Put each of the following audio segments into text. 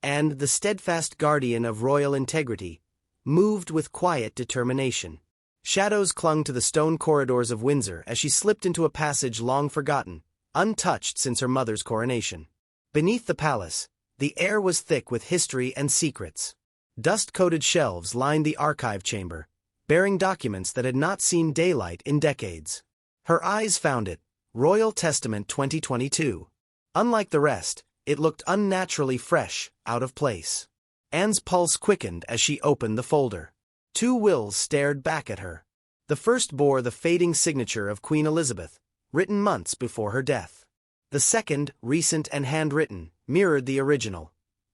and the steadfast guardian of royal integrity, moved with quiet determination. Shadows clung to the stone corridors of Windsor as she slipped into a passage long forgotten, untouched since her mother's coronation. Beneath the palace, the air was thick with history and secrets. Dust-coated shelves lined the archive chamber, bearing documents that had not seen daylight in decades. Her eyes found it, Royal Testament 2022. Unlike the rest, it looked unnaturally fresh, out of place. Anne's pulse quickened as she opened the folder. 2 wills stared back at her. The first bore the fading signature of Queen Elizabeth, written months before her death. The second, recent and handwritten, mirrored the original.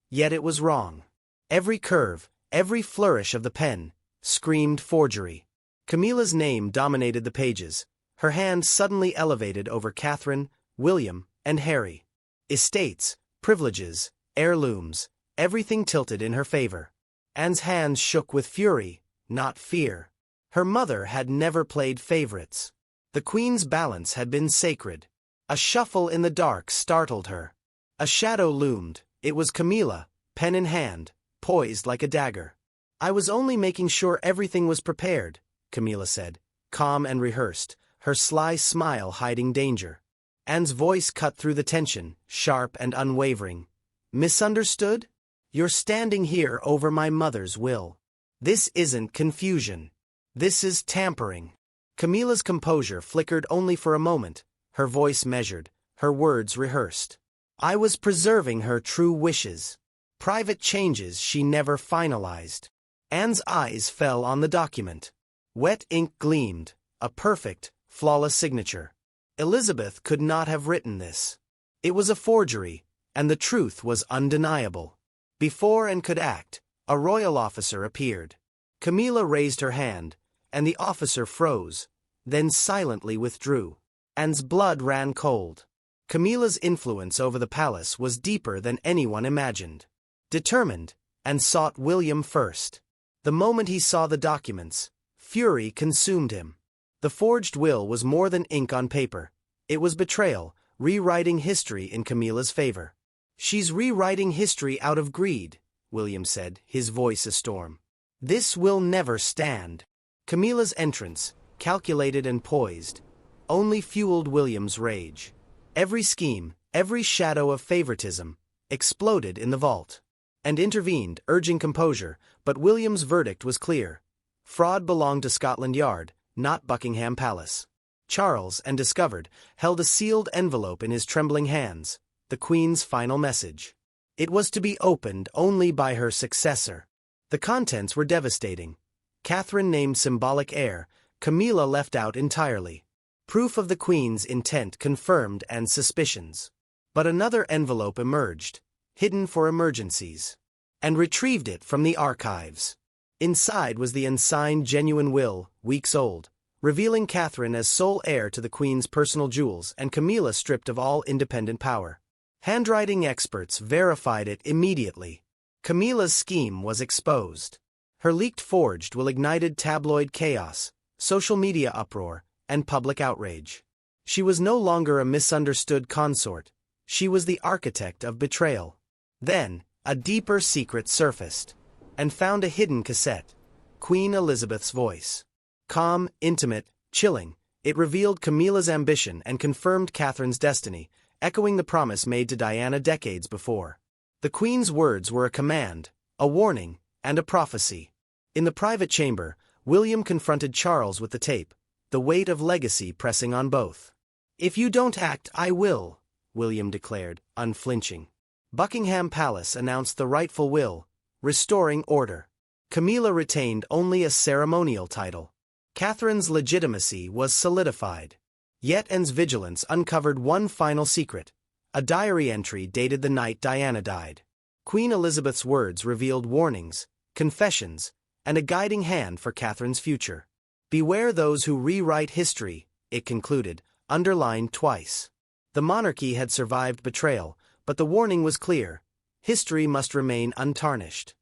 Yet it was wrong. Every curve, every flourish of the pen, screamed forgery. Camila's name dominated the pages, her hand suddenly elevated over Catherine, William, and Harry. Estates, privileges, heirlooms, everything tilted in her favor. Anne's hands shook with fury, not fear. Her mother had never played favorites. The Queen's balance had been sacred. A shuffle in the dark startled her. A shadow loomed. It was Camila, pen in hand, poised like a dagger. "I was only making sure everything was prepared," Camila said, calm and rehearsed, her sly smile hiding danger. Anne's voice cut through the tension, sharp and unwavering. "Misunderstood? You're standing here over my mother's will. This isn't confusion. This is tampering." Camila's composure flickered only for a moment, her voice measured, her words rehearsed. "I was preserving her true wishes. Private changes she never finalized." Anne's eyes fell on the document. Wet ink gleamed, a perfect, flawless signature. Elizabeth could not have written this. It was a forgery, and the truth was undeniable. Before Anne could act, a royal officer appeared. Camila raised her hand, and the officer froze, then silently withdrew. Anne's blood ran cold. Camila's influence over the palace was deeper than anyone imagined. Determined, Anne sought William first. The moment he saw the documents, fury consumed him. The forged will was more than ink on paper. It was betrayal, rewriting history in Camila's favor. "She's rewriting history out of greed," William said, his voice a storm. "This will never stand." Camila's entrance, calculated and poised, only fueled William's rage. Every scheme, every shadow of favoritism, exploded in the vault. And intervened, urging composure, but William's verdict was clear. Fraud belonged to Scotland Yard, not Buckingham Palace. Charles, and discovered, held a sealed envelope in his trembling hands, the Queen's final message. It was to be opened only by her successor. The contents were devastating. Catherine named symbolic heir, Camila left out entirely. Proof of the Queen's intent confirmed Anne's suspicions. But another envelope emerged, hidden for emergencies, and retrieved it from the archives. Inside was the unsigned genuine will, weeks old, revealing Catherine as sole heir to the Queen's personal jewels and Camila stripped of all independent power. Handwriting experts verified it immediately. Camila's scheme was exposed. Her leaked forged will ignited tabloid chaos, social media uproar, and public outrage. She was no longer a misunderstood consort. She was the architect of betrayal. Then, a deeper secret surfaced, and found a hidden cassette. Queen Elizabeth's voice. Calm, intimate, chilling, it revealed Camila's ambition and confirmed Catherine's destiny, echoing the promise made to Diana decades before. The Queen's words were a command, a warning, and a prophecy. In the private chamber, William confronted Charles with the tape, the weight of legacy pressing on both. "If you don't act, I will," William declared, unflinching. Buckingham Palace announced the rightful will, restoring order. Camila retained only a ceremonial title. Catherine's legitimacy was solidified. Yet Anne's vigilance uncovered one final secret, a diary entry dated the night Diana died. Queen Elizabeth's words revealed warnings, confessions, and a guiding hand for Catherine's future. "Beware those who rewrite history," it concluded, underlined twice. The monarchy had survived betrayal, but the warning was clear: history must remain untarnished.